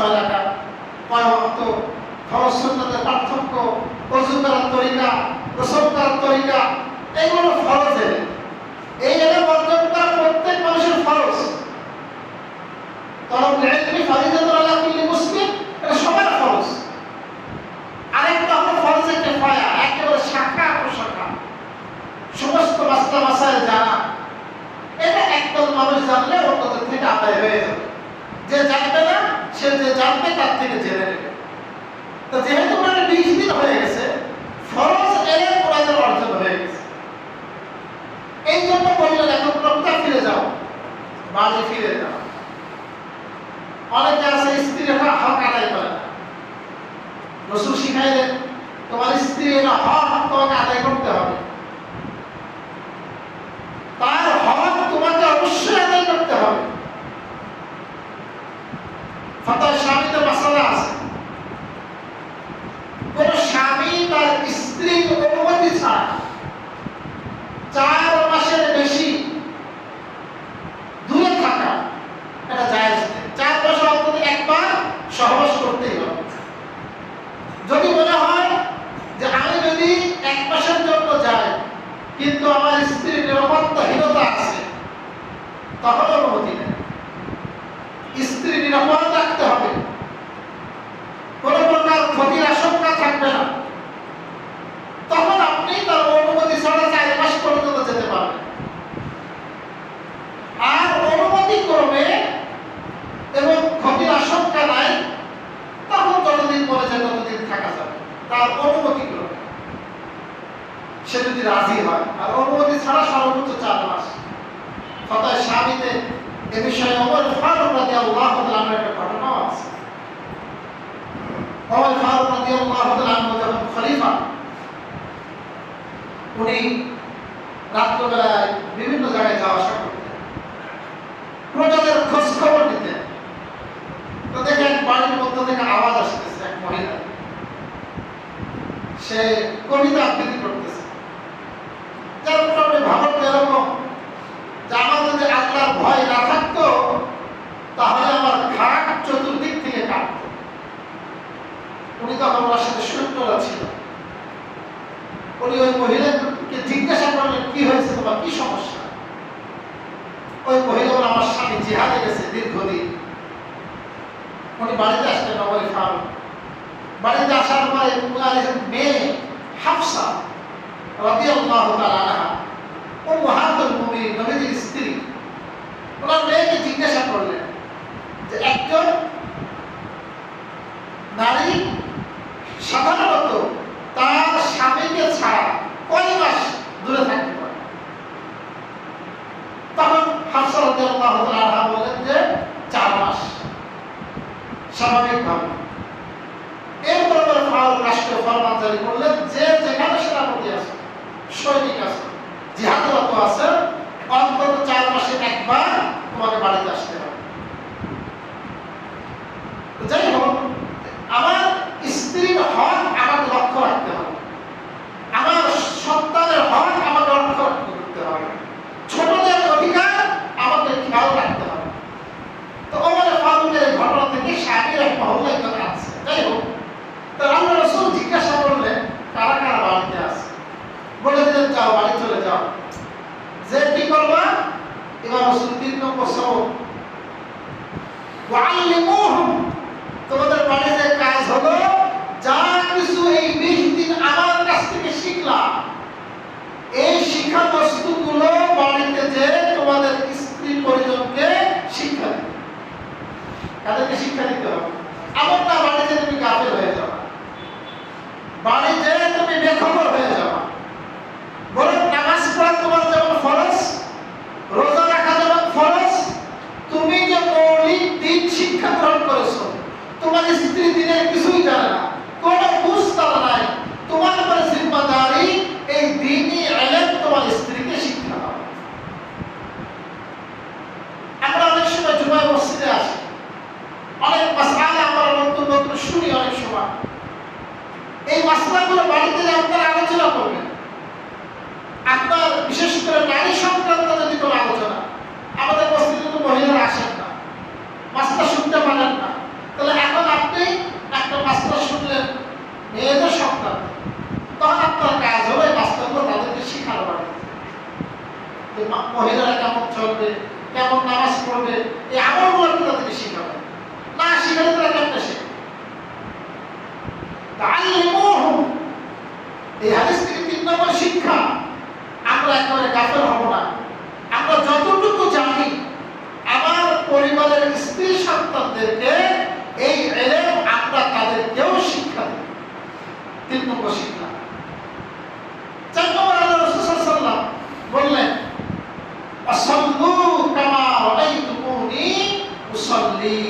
পড়াশোনা লেখা, কয় ওয়াক্ত ফরজ সুন্নতের পার্থক্য, ওযু করার তরিকা, গোসল করার তরিকা, এগুলো ফরজ এলেম। এই এলেম অর্জন করা প্রত্যেক মানুষের ফরজ। তলবুল ইলমি ফারিদাতুন আলা কুল্লি মুসলিম, এটা সবার ফরজ। আরেকটা হলো ফরজে কিফায়া, একেবারে শাখা প্রশাখা সমস্ত মাসলা মাসাইল জানা। এটা একদল মানুষ জানলে অন্যদের থেকে আদায় হয়ে যাবে। যে জানবে না সে যে জানবে তার থেকে জেনে নেবে। তো যেহেতু ওনার 20 দিন হয়ে গেছে, ফরজ এলেম ওনাদের অর্জন হয়ে গেছে। এই জন্য বললেন এখন তোমরা ফিরে যাও, বাড়ি ফিরে যাও। অনেকে আছে স্ত্রীর হক আদায় করে না। রাসূল শিখাইলেন তোমার স্ত্রীর হক তোমাকে আদায় করতে হবে, তার হক তোমাকে অবশ্যই আদায় করতে হবে। ফাতাহ স্বামীতে মাসালা আছে, কোন স্বামী তার স্ত্রীর অনুমতি ছাড়া 4 মাসের বেশি দূরে থাকা এটা জায়েজ নেই। 4 মাস অন্তত একবার সহবাস করতেই হবে। যদি মনে হয় যে আমি যদি 1 মাসের জন্য যাই কিন্তু আমার স্ত্রীর নিরাপত্তাহীনতা আছে, তখন অনুমতি নেই। স্ত্রী নিরাপদ রাখতে হবে, কোন প্রকার ক্ষতির আশঙ্কা থাকবে না, তখন আপনি তার অনুমতি ছাড়া 4 মাস পর্যন্ত যেতে পারবেন। আর অনুমতি ক্রমে এবং ক্ষতির আশঙ্কা নাই, তখন যতদিন বলে যায় ততদিন থাকা যাবে তার অনুমতি ক্রমে, সে যদি রাজি হয়। আর অনুমতি ছাড়া সর্বোচ্চ 4 মাস। ফাতাহ স্বামীতে এ বিষয়ে ওমর ফারুক রাদিয়াল্লাহু তাআলা আনহু একটা ঘটনা আছে। ওমর ফারুক রাদিয়াল্লাহু তাআলা আনহু যখন খলিফা, উনি রাত্রবেলায় বিভিন্ন জায়গায় যাওয়া আসা করতেন, প্রজাদের খোঁজ খবর নিতেন। তো দেখেন বাড়ির মধ্য থেকে আওয়াজ আসতেছে, এক মহিলা সে কবিতা আবৃত্তি করতেছে। যার মোটামুটি ভাবটা এরকম যে আমার যদি আল্লাহর ভয় না থাকতো তাহলে আমার ঘাট চতুর্দিক থেকে কাটতো। উনি তখন ওনার সাথে সৈন্যরা ছিল। উনি ওই মহিলাকে জিজ্ঞাসা করলেন, কি হয়েছে তোমার, কি সমস্যা? ওই মহিলা বলে, আমার স্বামী জিহাদে গেছে দীর্ঘদিন। উনি বাড়িতে আসলেন ওমর ফারুক। বাড়িতে আসার পরে ওনার মেয়ে হাফসা রাদিয়াল্লাহু তাআলা আনহা, উম্মাহাতুল মুমিনিন, নবীজির স্ত্রী, ওনার মেয়েকে জিজ্ঞাসা করলেন যে একজন নারী সাধারণত তার স্বামীকে ছাড়া কয় মাস দূরে থাকতে পারে? তখন হাফসা রাদিয়াল্লাহু তাআলা আনহা বলেন যে 4 মাস স্বাভাবিকভাবে। এরপর ফারুক রাষ্ট্রীয় ফরমান জারি করলেন যে যেখানে সেনাপতি আছে, সৈনিক আছে, জিহাদরত আছে, অন্তত 4 মাসে একবার তোমাকে বাড়িতে আসতে হবে। যাই হোক, আমার স্ত্রীর হক আমাকে লক্ষ্য রাখতে হবে, আমার সন্তানের হক আমাকে লক্ষ্য করতে হবে, ছোটদের অধিকার আমাকে খেয়াল রাখতে হবে। তো ওমর ফারুকের এই ঘটনা থেকে স্বামীর এক মহল্লা কথা আছে। যাই হোক, তো আল্লাহ রাসূল জিজ্ঞাসা করলেন কারা কারা বাড়িতে আছে। বলে দিলেন যাও, বাড়ি চলে যাও। যে কি করবা? এবার রাসূল 3 নম্বর সবক, ওয়াল্লিমুহুম, তোমাদের বাড়িতে কাজ হলো যা কিছু এই 20 দিন আমার কাছ থেকে শিখলা, এই শিক্ষা বস্তুগুলো বাড়িতে যে তোমাদের স্ত্রী পরিজনকে শিক্ষা দিবে। তাদেরকে শিক্ষা দিতে হবে। এমন না বাড়িতে তুমি গাফেল হয়ে যাও, বাড়িতে তুমি বেখবর হয়ে যাও। বরং নামাজ পড়া তোমার যেমন ফরজ, রোজা রাখা যেমন ফরজ, তুমি যে মৌলিক দিন শিক্ষা গ্রহণ করেছো, তোমার স্ত্রী দিনের কিছুই জানে না, কোনো বুঝ তার নাই, তোমার উপরে জিম্মাদারি এই দ্বীনি ইলম তোমার স্ত্রীকে শিক্ষা দাও। আমরা অনেক সময় জুমায় মসজিদে আসি, অনেক মাসআলা আমরা নতুন নতুন শুনি, অনেক সময় এই মাসআলাগুলো বাড়িতে আপনারা আলোচনা করবেন। আপনার বিশেষ করে নারী সংক্রান্ত যদি কোনো আলোচনা, আমাদের মসজিদে তো মহিলারা আসেন না, মাসআলা শুনতে পারেন না, তাহলে এখন 3 নম্বর শিখলাম। 4 নম্বর আল্লাহ রাসূল সাল্লাল্লাহু আলাইহি ওয়াসাল্লাম বললেন আসাল্লু কামা রাআইতুমুনি উসাল্লি,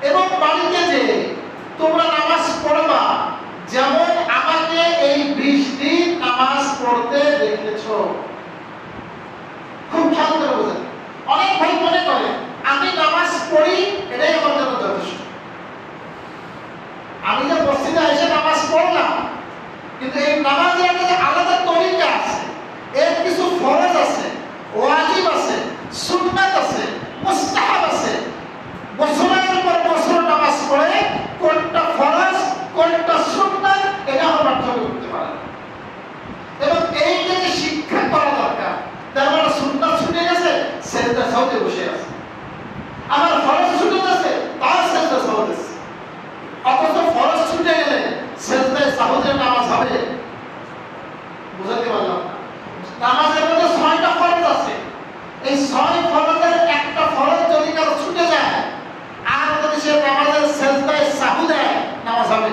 এবং বাড়িতে যে তোমরা নামাজ পড়বা যেমন আমাকে এই 20 দিন নামাজ পড়তে দেখেছো। খুব খেয়াল করে বুঝেন। অনেক ভাই মনে করে আমি নামাজ পড়ি এটাই আমার জন্য যথেষ্ট। আমি যে মসজিদে এসে নামাজ পড়লাম, কিন্তু এই নামাজের একটা আলাদা তরিকা আছে, এর কিছু ফরজ আছে, ওয়াজিব আছে, সুন্নাত আছে, মুস্তাহাব আছে। বছরের পর বছর নামাজ পড়ে কোনটা ফরজ কোনটা সুন্নাত এটা আমরা পার্থক্য করতে পারি। এবং এইটা যে শিক্ষা করা দরকার, তার মানে সুন্নাত ছুটে গেছে সেজদা সাউতে বসে আছে, আমার ফরজ ছুটে গেছে তার সেজদা সাউতে আছে। অথচ ফরজ ছুটে গেলে সেজদায় সাহুদের নামাজ হবে? বুঝাতে পারলাম না। নামাজের মধ্যে 6টা ফরজ আছে, এই 6 ফরজের একটা ফরজ যদি কারো ছুটে যায় আর যদি সে নামাজের সেজদায় সাহু দেয় নামাজ হবে?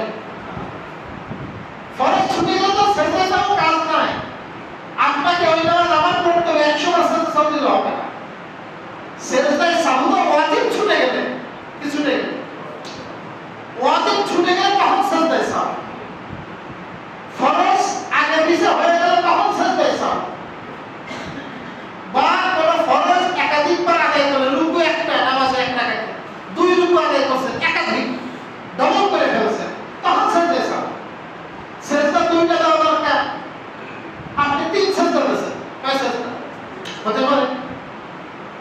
ফরজ ছুটে গেলে তো সেজদায় সাহু কাজ নাই, আপনাকে ওই নামাজ আবার পড়তে হবে, 100% সাহু দিলে হবে না। সেজদায় সাহু তো ওয়াজিব ছুটে গেলে কি ছুটে গেলে, ওয়াজিব ছুটে গেলে তখন সেজদায় সাহু, ফরজ আগে পিছে হয়ে গেলে তখন সেজদায় সাহু, বা কোন ফরজ একাধিকবার আদায় করলে রুকু একটা নামাজে এক রাকাত 2 রুকু আদায় করছেন একাধিক ডবল করে ফেলছেন তখন সেজদায় সাহু। সেজদা 2টা দেওয়া দরকার, আপনি 3 সেজদা করেছেন, কয় সেজদা হতে পারে?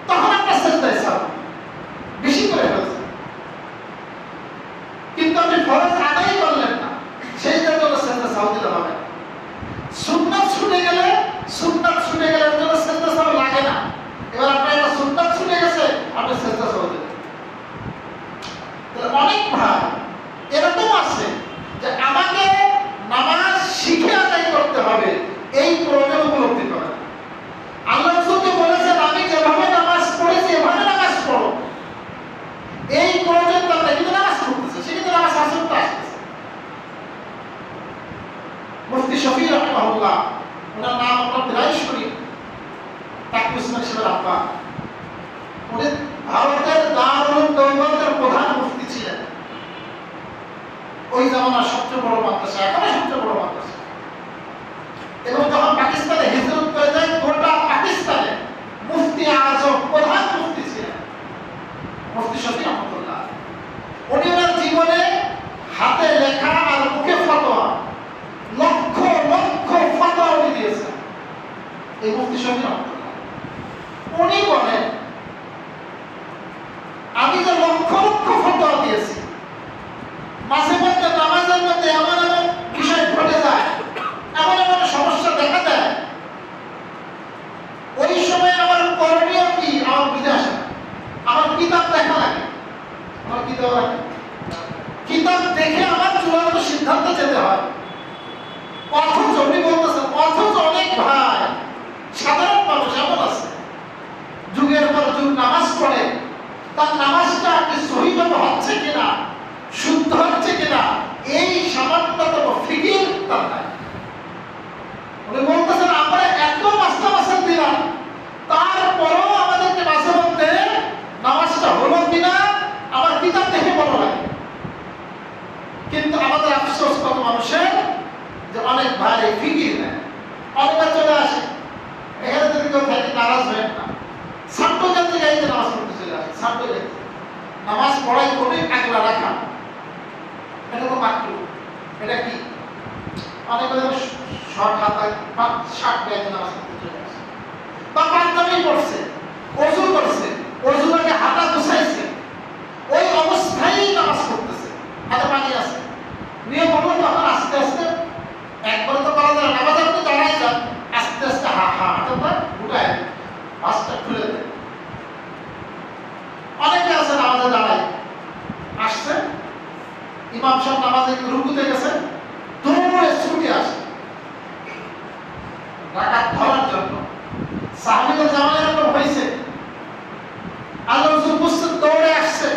তখন আপনার সেজদায় সাহু বেশি করে ফেলছেন, কিন্তু আপনি ফরজ আদায় করলেন না, সেই জন্য সেজদা সাহু দিতে হবে। সুন্নাত ছুটে গেলে এর জন্য সেজদা সাহু লাগে না। এবার আপনার একটা সুন্নাত ছুটে গেছে আপনি সেজদা সাহু দিবেন। তাহলে অনেক ভাই এরকম আছে যে আমাকে নামাজ শিখে আদায় করতে হবে, এই প্রয়োজন উপলব্ধি করে না। আল্লাহ রাসূলকে বলেছেন আমি যেভাবে নামাজ পড়েছি এভাবে নামাজ পড়ো, এই প্রয়োজন তার কিন্তু নামাজ পড়তেছে, সে কিন্তু নামাজ আসতে আসতেছে। মুফতি শফি রাহিমাহুল্লাহ, ওনার নাম আমরা প্রায় শুনি, তাকু ইসমাইল সাহেবের আব্বা, উনি ভারতের দারুল দেওবন্দের প্রধান মুফতি ছিলেন। ওই জামানার সবচেয়ে বড় মাদ্রাসা, এখনো সবচেয়ে বড় মাদ্রাসা। এবং যখন পাকিস্তানে হিজরত করে যায়, গোটা পাকিস্তানে মুফতি আজম প্রধান মুফতি ছিলেন মুফতি শফি রহমাতুল্লাহ। উনি ওনার জীবনে হাতে লেখা আর মুখে ফতোয়া লক্ষ লক্ষ ফতোয়া উনি দিয়েছেন, এই মুফতি শফি রহমাতুল্লাহ। উনি বলেন আমি যে লক্ষ লক্ষ ফতোয়া দিয়েছি, মাঝে মধ্যে নামাজের মধ্যে এমন এমন বিষয় ঘটে যায়, এমন এমন সমস্যা দেখা দেয়, ওই সময় আমার করণীয় কি আমার বুঝে আসে না। আমার কিতাব দেখা লাগে, আমার কিতাব দেখে আমার চূড়ান্ত সিদ্ধান্ত যেতে হয়। অথচ উনি বলতেছেন, অথচ অনেক ভাই সাধারণ মানুষ এমন আছে যুগের পর যুগ নামাজ পড়ে, তার নামাজটা কি সহিভাবে হচ্ছে কিনা, শুদ্ধ হচ্ছে কিনা, এই সামান্যতম ফিকির তার নাই। উনি বলতেছেন আমরা এত মাস্টার দিলাম, তারপরও আমাদেরকে মাঝে মধ্যে নামাজটা হলো কিনা আমার কিতাব দেখে বলা লাগে। কিন্তু আমাদের আফসোস কত মানুষের যে অনেক ভাই ফিকির নেয়, অনেকবার চলে আসে এখানে যদি কেউ থাকে নারাজ হয় না, ছাত্র জাতি গাইতে নামাজ পড়তে চলে আসে, ছাত্র জাতি নামাজ পড়াই করে আগলা রাখা, এটা তো মাত্র এটা কি অনেক শর্ট হাতায় শার্ট গাইতে নামাজ পড়তে চলে আসে, বা পাঞ্জাবি পড়ছে, ওযু করছে, ওযু আগে হাতা গুছাইছে, ওই অবস্থায় নামাজ পড়তেছে, হাতে পানি আছে, নিয়ে বললো তখন আস্তে আস্তে একবারে তো করা যায়, নামাজ আপনি দাঁড়াই যান, আস্তে আস্তে হাঁটাটা উঠায় বাসটা খুলে দেয়। অনেকে আছে নামাজে দাঁড়ায়, আসছে ইমাম সাহেব নামাজে রুকুতে গেছে, দৌড়ে ছুটে আসে রাকাত ধরার জন্য। সাহাবীদের জামানায় এরকম হয়েছে, আল্লাহ রাসূল বুঝতে দৌড়ে আসছে,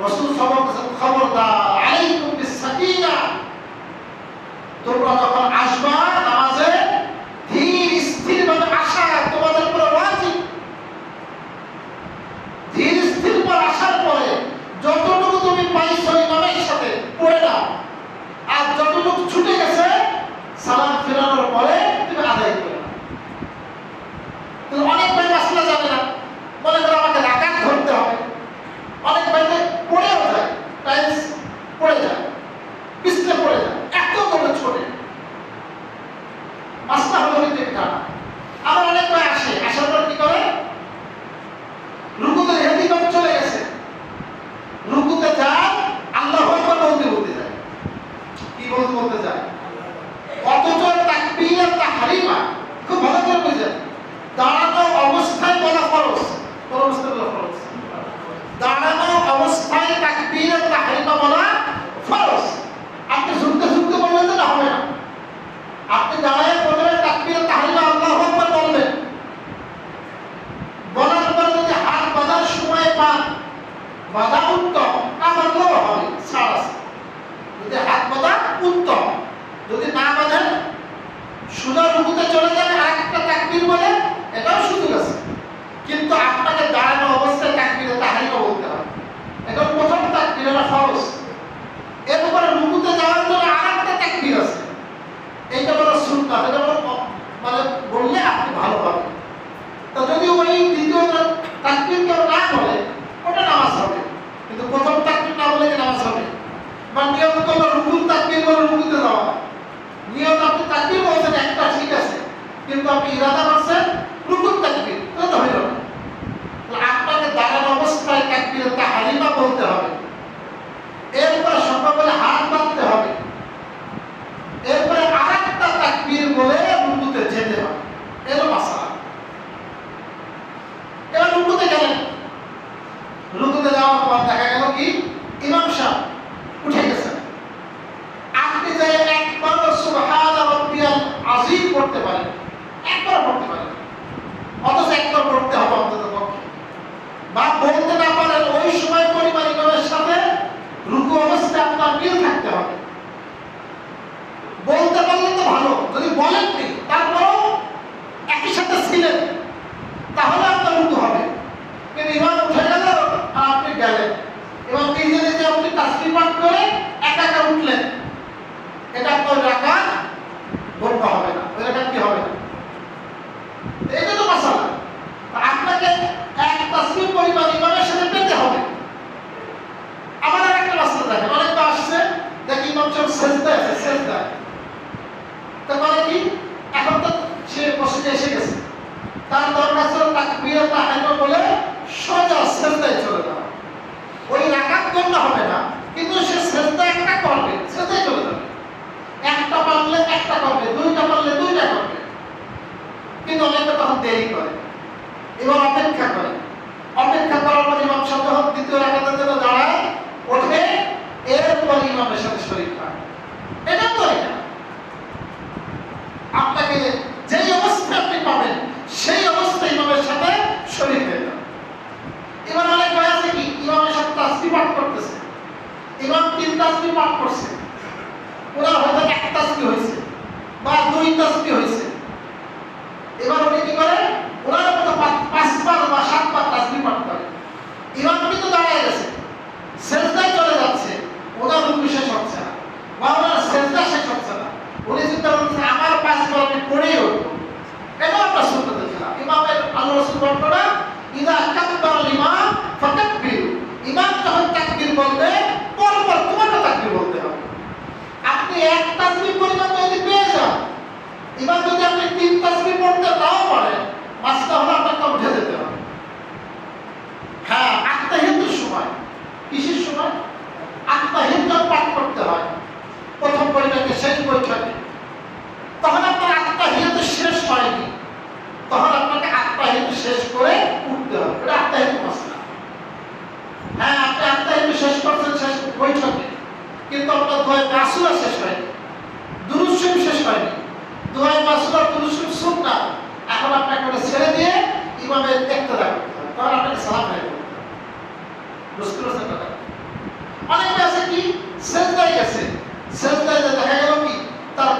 রাসূল সবক খবরদার আলাইকুম বিসাকিনা, তোমরা যখন আসবা নামাজে ধীর স্থির ভাবে আসা তোমাদের উপর ওয়াজিব। ধীর স্থির ভাবে আসার পরে যতটুকু তুমি পাইছো ইমামের সাথে পড়ে নাও, আর যতটুকু ছুটে গেছে সালাম ফেরানোর পরে তুমি আদায় করে নাও। অনেক ভাই মাসলা যাবে না, মনে করো আমাকে রাকাত ধরতে হবে, অনেক ভাইতে পড়েও যায়, টাইলস পড়ে যায়, পিছলে পড়ে যায়, এত করে ছোটে মাসলা হলো কিন্তু এটা। আবার অনেক ভাই আসে, আসার পর কি করে রুকুতে হেদিবাম চলে গেছে, রুকুতে যায় আল্লাহু আকবার বলতে বলতে যায়। কি বলতে বলতে যায়? অথচ তাকবীর তাহরিমা খুব ভালো করে বুঝেন, দাঁড়ানো অবস্থায় বলা ফরজ, কোন অবস্থায় বলা ফরজ? দাঁড়ানো অবস্থায় তাকবীর তাহরিমা বলা ফরজ। আপনি ঝুঁকতে ঝুঁকতে বললেন না, হবে না। আপনি দাঁড়ায় প্রথমে তাকবীর তাহরিমা আল্লাহু আকবার বলবেন, বলার পর যদি হাত বাঁধার সময় পান, বাঁধা উত্তম, আমার লোক হবে ছাড় আছে। যদি হাত বাঁধা উত্তম, যদি না বাঁধেন সোজা রুকুতে চলে যাবে আরেকটা তাকবীর বলে, এটাও সুযোগ আছে। কিন্তু আপনাকে দাঁড়ানো অবস্থায় তাকবীরে তাহরিমা বলতে হবে। এখন প্রথম তাকবীর হলো ফরজ, এর উপরে রুকুতে যাওয়ার জন্য আরেকটা তাকবীর আছে, এইটা বলা সুন্নাত। এটা মানে বললে আপনি ভালো পাবেন। তো যদি ওই দ্বিতীয় তাকবীর কেউ না বলে ওটা নামাজ হবে, কিন্তু প্রথম তাকবীর না বলে কি নামাজ হবে? বা নিয়ম করলো রুকুর তাকবীর বলে রুকুতে যাওয়া, নিয়ম আপনি তাকবীর বলছেন একটা ঠিক আছে, কিন্তু আপনি ইরাদা করছেন রুকুর তাকবীর, এটা হইল না। আপনাকে দাঁড়ানো অবস্থায় তাকবীরে তাহরিমা বলতে হবে, এরপরে সম্ভব হলে হাত বাঁধতে হবে, এরপরে আরেকটা তাকবীর বলে রুকুতে যেতে হবে। এর মাসালা। এবার রুকুতে গেলেন, রুকুতে যাওয়ার পর দেখা গেল কি ইমাম সাহেব উঠে গেছেন। আপনি যে একবার সুবহান রাব্বিয়াল আযীম পড়তে পারেন, একবার পড়তে পারেন, অথচ একবার পড়তে হবে অন্তত পক্ষে। বা বলতে না পারেন ওই সময় পরিবার ইমামের সাথে রুকু অবস্থায় আপনার মিল থাকতে হবে। বলতে পারলে তো ভালো, যদি বলেননি তারপরেও একই সাথে ছিলেন তাহলে আপনার রুকু হবে। কিন্তু ইমাম উঠে গেল আর আপনি গেলেন এবং নিজে নিজে আপনি তাসবিহ পাঠ করে একা একা উঠলেন, এটা আপনার রাকাত গণ্য হবে না, ওই রাকাত কি হবে না। এটা তো মাসালা। আপনাকে এক তাসবিহ পরিমাণ ইমামের সাথে পেতে হবে। আবার আরেকটা মাসালা দেখেন, অনেকবার আসছে দেখি ইমাম সাহেব সেজদায় আছে, সেজদায়, তারপরে কি এখন তো সে মসজিদে এসে গেছে, তার দরকার ছিল তাকবীর তাহরিমা বলে সোজা সেজদায় চলে যাওয়া। ওই রাকাত গণ্য হবে না, কিন্তু সে সেজদা একটা করবে, সেজদায় চলে যাবে। একটা পারলে একটা করবে, দুইটা পারলে দুইটা করবে। কিন্তু অনেকে তখন দেরি করে এবং অপেক্ষা করে। অপেক্ষা করার পর ইমাম সাহেব যখন দ্বিতীয় রাকাতের জন্য দাঁড়ায়, ওঠে, এরপর ইমামের সাথে শরীক হয়। এটা তো এটা আপনাকে যেই অবস্থায় আপনি পাবেন সেই অবস্থায় ইমামের সাথে শরীক হয়ে যাবে। এবার অনেক ভয় আছে কি ইমামের সাথে তাসবিহ পাঠ করতেছে, ইমাম 3 তাসবিহ পাঠ করছে, ওনার হয়তো 1 তাসবিহ হয়েছে বা 2 তাসবিহ হয়েছে। এবার উনি কি করে, ওনার মতো 5 বার বা 7 বার তাসবিহ পাঠ করে। ইমাম কিন্তু দাঁড়ায় গেছে, সেজদায় চলে যাচ্ছে, ওনার রুকু শেষ হচ্ছে না বা ওনার সেজদা শেষ হচ্ছে না। উনি চিন্তা করছেন আমার 5 বার আমি পড়েই উঠবো। এটাও আমরা সুন্নতের খেলাফ। ইমামের আল্লাহ রাসূল বর্ণনা, ইযা কাব্বারাল ইমাম ফাকাব্বিরু, ইমাম যখন তাকবীর বলবে পরপর তোমাকে তাকবীর বলতে হবে। আপনি 1 তাসবিহ পরিমাণ যদি পেয়ে যান, ইমাম যদি আপনি 3 তাসবিহ পড়তে নাও পারেন, মাসলা হলো আপনাকে উঠে যেতে হবে। হ্যাঁ, আত্তাহিয়াতুর সময়, কিসের সময়? আত্তাহিয়াত পাঠ করতে হয় প্রথম বৈঠকে, শেষ বৈঠকে। তখন আপনার আত্তাহিয়াত শেষ হয়নি, তখন আপনাকে আত্তাহিয়াত শেষ করে উঠতে হবে। এটা আত্তাহিয়াত মাসলা। হ্যাঁ, আপনি আত্তাহিয়াত শেষ করছেন শেষ বৈঠকে, কিন্তু আপনার দোয়া মাসুরা শেষ হয়নি, দুরূদ শরীফ শেষ হয়নি। দোয়া মাসুরা দুরূদ শরীফ সুন্নাত, এখন আপনাকে ওটা ছেড়ে দিয়ে ইমামের ইক্তেদা করতে হবে, তখন আপনাকে সালাম ফিরাতে হবে। বুঝতে পারছেন কথা? অনেকে আছে কি সেজদায় গেছে, সেজদায় দেখা গেল কি তার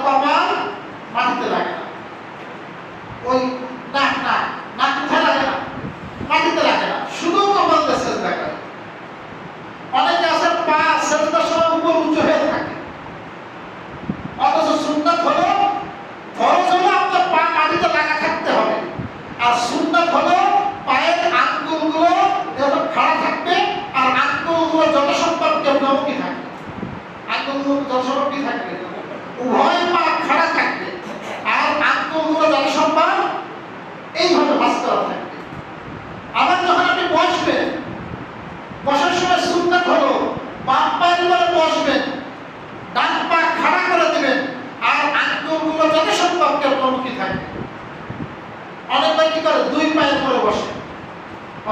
মুখোমুখি থাকবে, আঙ্গুলগুলো যথাসম্ভব থাকবে, উভয় পা খাড়া থাকবে, আর আঙ্গুলগুলো যথাসম্ভব এইভাবে ভাঁজ করা থাকবে। আবার যখন আপনি বসবেন, বসার সময় সুন্নাত হলো বাম পায়ের উপরে বসবেন, ডান পা খাড়া করে দিবেন, আর আঙ্গুলগুলো যথাসম্ভব কেবলমুখী থাকবে। অনেক ভাই কি করে দুই পায়ের উপরে বসে,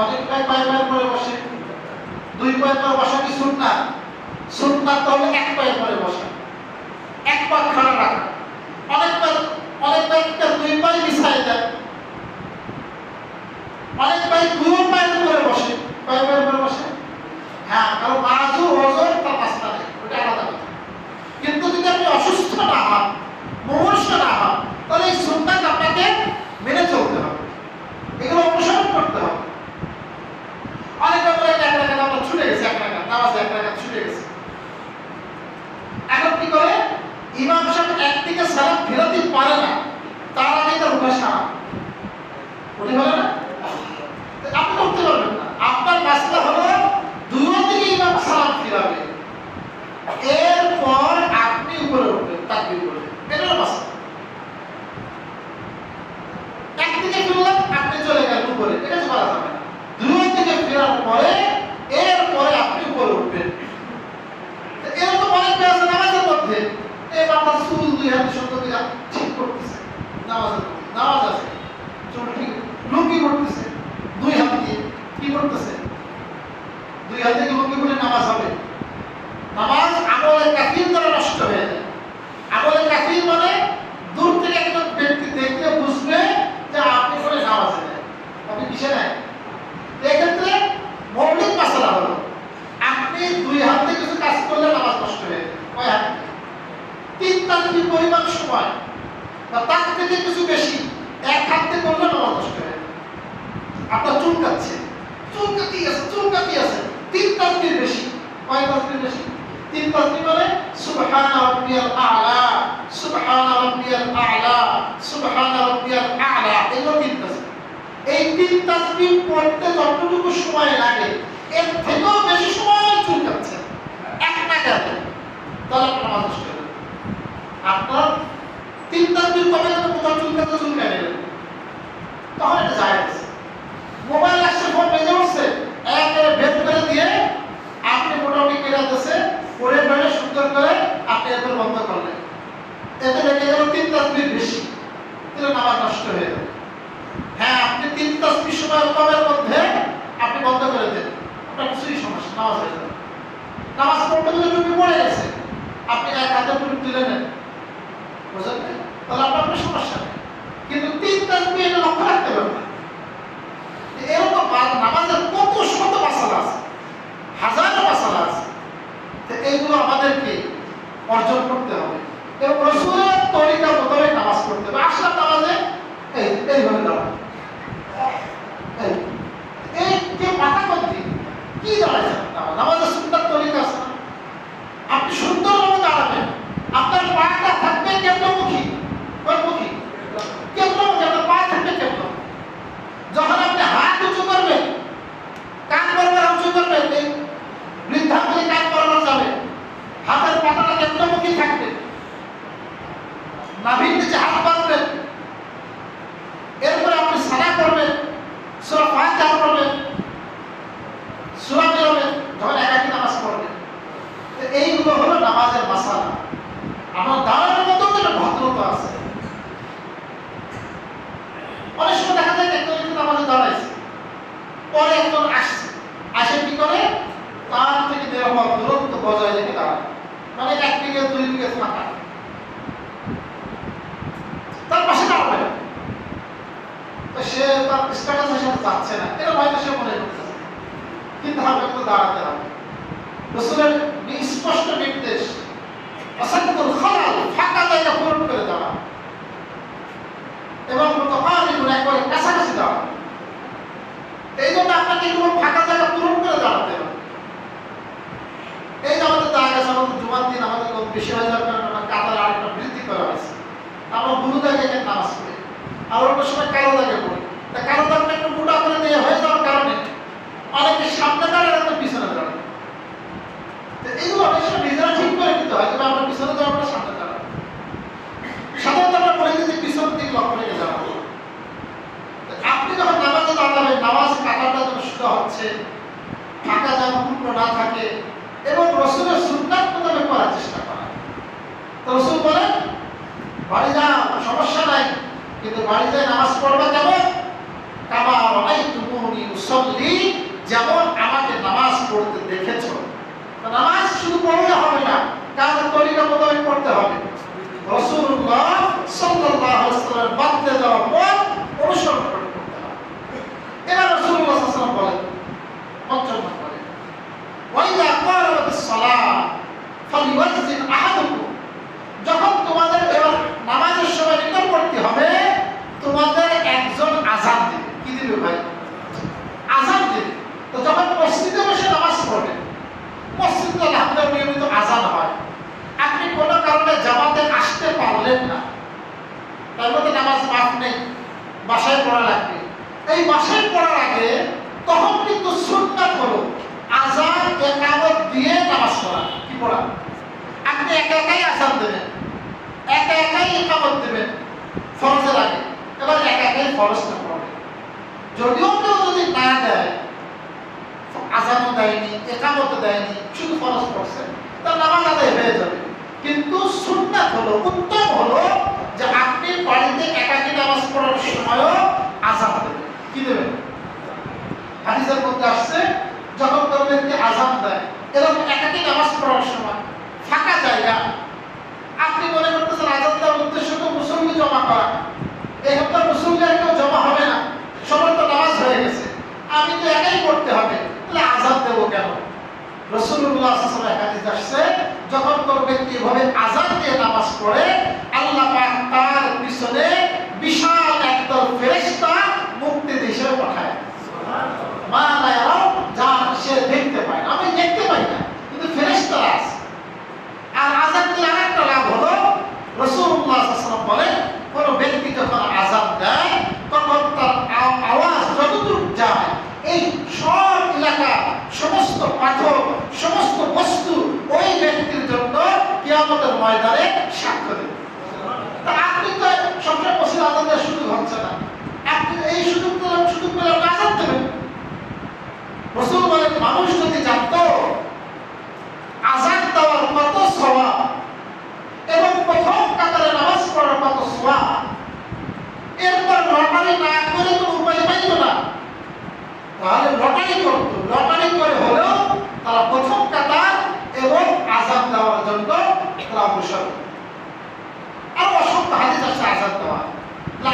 অনেক ভাই পায়ের উপরে বসে। দুই পায়ের উপরে বসা কি সুন্নাত? সুন্নাত হলো এক পায়ের উপরে বসা, এক পা খাড়া রাখা। অনেক ভাই দুই পায়ে বিছায় দেয়, অনেক ভাই দুই পায়ের উপরে বসে, পায়ের উপরে বসে। হ্যাঁ, কারণ বাজু ওজন তার রাস্তা নেই, ওটা আলাদা কথা। কিন্তু যদি আপনি অসুস্থ না হন, মুমূর্ষ না হন, তাহলে এই সুন্নাত আপনাকে মেনে চলতে হবে, এগুলো অনুসরণ করতে হবে। অনেক ব্যাপারে এক রাকাত আমরা ছুটে গেছে, এক রাকাত নামাজে এক রাকাত ছুটে গেছে। এখন কি করে ইমাম সাহেব একদিকে সালাম ফেরাতে পারে না, তার আগে তার উঠা সারা উঠে বলে না, আপনি করতে পারবেন না। আপনার মাসলা হলো দুই দিকে ইমাম সালাম ফিরাবে, এরপর আপনি উপরে উঠবেন, তাকবীর করে এটা হলো মাসলা। একদিকে ফিরলাম, আপনি চলে গেলেন উপরে, এটা তো করা যাবে না। দুই দিকে ফেরার পরে এরপরে আপনি উপরে উঠবেন। এরকম অনেক আছে নামাজের মধ্যে, এই মাথা চুল দুই হাতে সুন্দর করে ঠিক করতেছে, নামাজ আছে, চুল ঠিক লুঙ্গি করতেছে, দুই হাত দিয়ে কি করতেছে, দুই হাতে কি লুঙ্গি করে নামাজ হবে? নামাজ আমলে কাফির দ্বারা নষ্ট হয়ে যায়। আমলে কাফির মানে দূর থেকে একজন ব্যক্তি দেখলে বুঝবে যে আপনি করে নামাজে নেয়, আপনি কিসে নেয়। এক্ষেত্রে মৌলিক মাসালা হলো আপনি দুই হাতে কিছু কাজ করলে নামাজ নষ্ট হয়ে যায়। কয় হাতে? তিন তাকবীর পরিমাণ সময় বা তার থেকে কিছু বেশি এক হাতে করলে নামাজ নষ্ট হয়ে যায়। আপনার চুলকাতি আছে তিন তাকবীর বেশি। কয় তাকবীর বেশি? তিন তাকবীর মানে সুবহান রাব্বিয়াল আ'লা, সুবহান রাব্বিয়াল আ'লা, সুবহান রাব্বিয়াল আ'লা, এগুলো তিন তাকবীর। এই তিন তাকবীর পড়তে যতটুকু সময় লাগে এর থেকেও বেশি সময় চুলকাচ্ছে এক নাগারে, তাহলে আপনার নামাজ নষ্ট হয়ে যাবে। আপনার তিন তাকবীর কবে যখন কোথাও চুলকায় নেবেন, তখন এটা জায়েজ। মোবাইল আসছে, ফোন বেজে উঠছে, একেবারে বের করে দিয়ে আপনি মোটামুটি কেরাতেছে পরে ধরে সুন্দর করে আপনি এরপর বন্ধ করলেন, এতে লেগে গেল তিন তাকবীর বেশি, তাহলে নামাজ নষ্ট হয়ে যাবে। হ্যাঁ, আপনি তিন তাকবীর সময় কমের মধ্যে আপনি বন্ধ করে দেন, আপনার কিছুই সমস্যা, নামাজ হয়ে যাবে। নামাজ পড়তে গেলে টুপি পড়ে গেছে, আপনি এক হাতে টুপি তুলে নেন, বুঝলেন, তাহলে আপনার কোনো সমস্যা নেই। কিন্তু তিন তাকবীর এটা লক্ষ্য রাখতে হবে না। এরকম নামাজের কত শত মাসালা আছে, হাজারো মাসালা আছে, এইগুলো আমাদেরকে অর্জন করতে হবে এবং রাসূলের তরিকা মোতাবেক নামাজ পড়তে হবে। আসলাম নামাজে এইভাবে দাঁড়ানো, এই যে মাথা করতে কি দাঁড়াইছে, নামাজের সুন্দর তরিকা আছে না? আপনি সুন্দরভাবে দাঁড়াবেন, আপনার পাটা থাকবে কেন্দ্রমুখী, কোনমুখী? কেন্দ্রমুখী, আপনার পা থাকবে কেন্দ্র। যখন আপনি হাত উঁচু করবেন, কান বরাবর উঁচু করবেন, এই বৃদ্ধাঙ্গুলি কান বরাবর যাবে, হাতের পাতাটা কেন্দ্রমুখী থাকবে, নাভির নিচে হাত বাঁধবেন, এরপরে আপনি সানা করবেন, সূরা ফাতিহা পড়বেন, সূরা পড়বেন যখন একাকী নামাজ পড়বেন। এইগুলো হলো নামাজের মাসালা। আমার দাঁড়ানোর মধ্যেও একটা ভদ্রতা আছে। অনেক সময় দেখা যায় একজন নামাজে দাঁড়াইছে, পরে একজন আসে কি করে, তার থেকে নিরাপদ দূরত্ব বজায় রেখে দাঁড়ায়, মানে এক দিকে দুই দিকে ফাঁকা, তার পাশে দাঁড়াবে, সে তার স্ট্যাটাসের সাথে যাচ্ছে না, এটা হয়তো সে মনে করতেছে, কিন্তু আমাকে তো দাঁড়াতে হবে। রাসূলের স্পষ্ট নির্দেশ, আসাদুল খালাল, ফাঁকা জায়গা পূরণ করে দেওয়া এবং মুতাকারিবুন, একবারে কাছাকাছি দাঁড়ানো। এই জন্য আপনাকে কোনো ফাঁকা জায়গা পূরণ করে দাঁড়াতে হবে। এই যে আমাদের দেখা গেছে, আমাদের জুমার দিন আমাদের লোক বেশি হয়ে যাওয়ার কারণে আমরা কাতার আরেকটা বৃদ্ধি করা হয়েছে, আমরা বুড়ো দাগে এখানে নামাজ পড়ি, আর অন্য সময় কালো দাগে পড়ি। তা কালো দাগটা একটু মোটা করে দিয়ে হয়ে যাওয়ার কারণে অনেকে সামনে দাঁড়ায়, একটা পিছনে দাঁড়ায়। এই নিতে হয়, তবে আমরা পিছনে যাবো না, সামনে যাবো। সাধারণত আমরা বলি যে পিছনের দিকে লক্ষ্য রেখে যাবো। আপনি যখন নামাজে দাঁড়াবেন, নামাজ কাটাটা যেন সোজা হচ্ছে, ফাঁকা যেন পূর্ণ না থাকে, এবং রসুলের সুন্নাত মোতাবেক করার চেষ্টা করা। তো রসুল বলেন বাড়ি যাও, সমস্যা নাই, কিন্তু বাড়ি যায় নামাজ পড়বা কেমন? কামা রাআইতুমুনি উসাল্লি, যেমন আমাকে নামাজ পড়তে দেখেছো। নামাজ শুধু পড়লে হবে না, কাজের তরিকা মোতাবেক পড়তে হবে। রাসূলুল্লাহ সাল্লাল্লাহু আলাইহি ওয়াসাল্লাম বাদতে দেওয়া পথ অনুসরণ করে পড়তে হবে। এবার রাসূলুল্লাহ সাল্লাল্লাহু আলাইহি ওয়াসাল্লাম বলেন, পঞ্চম নম্বরে, ওয়াইদা ক্বারাবাতিস সালাহ ফালিউয়াজ্জিন আহাদুকুম, যখন তোমাদের এবার নামাজের সময় নিকটবর্তী হবে, তোমাদের একজন আযান দিবে। কি দিবে ভাই? আযান দিবে। তো যখন মসজিদে বসে নামাজ পড়বেন, মসজিদে আলহামদুলিল্লাহ নিয়মিত আযান হয়, আপনি কোনো কারণে জামাতে আসতে পারলেন না, তার মধ্যে নামাজ মাফ নেই, বাসায় পড়া লাগবে। এই বাসায় পড়ার আগে তখন কিন্তু সুন্নাত হলো আযান ইকামত দিয়ে নামাজ পড়া। কি পড়া? আপনি একা একাই আযান দেবেন, একা একাই ইকামত দেবেন ফরজের আগে, এবার একা একাই ফরজটা পড়বেন। যদিও কেউ যদি না দেয়, আযানও দেয়নি, ইকামতও দেয়নি, শুধু ফরজ পড়ছে, তার নামাজ আদায় হয়ে যাবে। কিন্তু সুন্নাত হলো, উত্তম হলো যে আপনি বাড়িতে একাকী নামাজ পড়ার সময়ও আযান দেবেন। কি দেবেন? হাদিসের মধ্যে আসছে, যখন কোনো ব্যক্তি আযান দেয়, এরকম একাকী নামাজ পড়ার সময় ফাঁকা জায়গা, আপনি মনে করতেছেন আযান দেওয়ার উদ্দেশ্য তো মুসল্লি জমা করা, এখন তো মুসল্লি আর কেউ জমা হবে না, সবার তো নামাজ হয়ে গেছে, আমি তো একাই করতে হবে, তাহলে আযান দেবো কেন? রাসূলুল্লাহ সাল্লাল্লাহু আলাইহি ওয়াসাল্লাম হাদিস আসছে, যখন কোনো ব্যক্তি এভাবে আযান দিয়ে নামাজ পড়ে, আল্লাহ পাক তার পিছনে বিশাল একদল ফেরেশতা মুক্তি হিসেবে পাঠায়। সুবহানাল্লাহ। মা লা ইয়ারাও, যা সে দেখতে পায় না, আমি দেখতে পাই না, কিন্তু ফেরেশতারা আছে। আর আযান দিলে আরেকটা লাভ হলো, রাসূলুল্লাহ সাল্লাল্লাহু আলাইহি ওয়াসাল্লাম বলেন, কোনো ব্যক্তি যখন আযান দেয়, তখন তার আওয়াজ যতদূর যায়, এই সব এলাকা, সমস্ত পাথর, সমস্ত বস্তু ওই ব্যক্তির জন্য কিয়ামতের ময়দানে সাক্ষ্য দেবে। তা আপনি তো সবসময় মসজিদে আযান দেওয়ার সুযোগ হচ্ছে না, আপনি এই সুযোগ পেলে আযান দেবেন। রাসূল বলেন, মানুষ যদি জানতো আযান দেওয়ার কত সওয়াব এবং প্রথম কাতারে নামাজ পড়ার কত সওয়াব, এরপর লটারি না করে তো উপায় পাইতো না, তাহলে লটারি করতো, লটারি করে হলেও তারা প্রথম কাতার এবং আযান দেওয়ার জন্য তারা অগ্রসর। আর অসংখ্য হাদিস আছে আযান দেওয়া।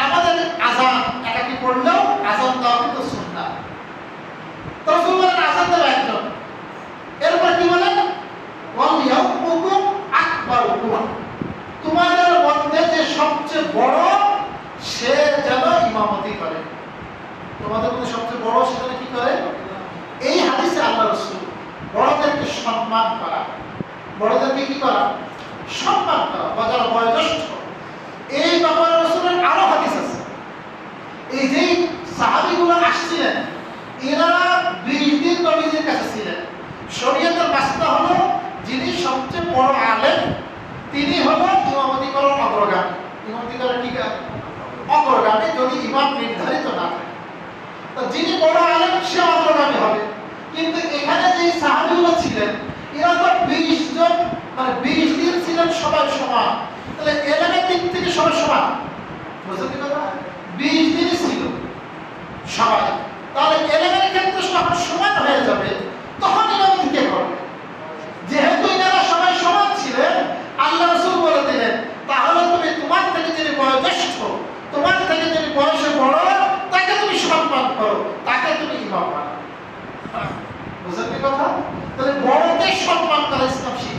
আমাদের আযান একাকি পড়লেও আযান দেওয়া কিন্তু সুন্নাত। রাসূল বলেন আযান দেওয়া একজন, এরপর কি বলেন? ওয়াল ইয়াউমুকুম আকবারুকুম, তোমাদের মধ্যে যে সবচেয়ে বড় সে যেন ইমামতি করে। তোমাদের মধ্যে সবচেয়ে বড় সেখানে কি করে? এই হাদিসে আল্লাহ রাসূল বড়দেরকে সম্মান করা, বড়দেরকে কি করা? সম্মান করা, যারা বয়োজ্যেষ্ঠ। এই ব্যাপারে রাসূলের আরো হাদিস আছে। এই যে সাহাবীগুলো আসছিলেন, এরা 20 দিন নবীজির কাছে ছিলেন। শরীয়তের মাসলা হলো, যিনি সবচেয়ে বড় আলেম তিনি হলো ইমামতি করার অগ্রগামী। ইমামতি করার কি অগ্রগামী, যদি ইমাম নির্ধারিত না থাকে। যিনি বড় আলেম সে অগ্রগামী হবে। কিন্তু এখানে যে সাহাবীগুলো ছিলেন, এরা তো 20 জন, মানে 20 দিন ছিলেন সবাই সমান, তাহলে এলেমের দিক থেকে সবাই সমান। বুঝলেন কি কথা? 20 দিনই ছিল সবাই, তাহলে এলেমের ক্ষেত্রে সবাই সমান হয়ে যাবে, তখন ইমামতি কে করবে? যেহেতু এনারা সবাই সমান ছিলেন, আল্লাহ রাসূল বলে দিলেন, তাহলে তুমি তোমার থেকে যিনি বয়োজ্যেষ্ঠ, তোমার থেকে যিনি বয়সে বড়, তাকে তুমি সম্মান করো, তাকে তুমি ইমাম বানাও। বুঝলেন কি কথা? তাহলে বড়কে সম্মান করা ইসলাম শিখায়।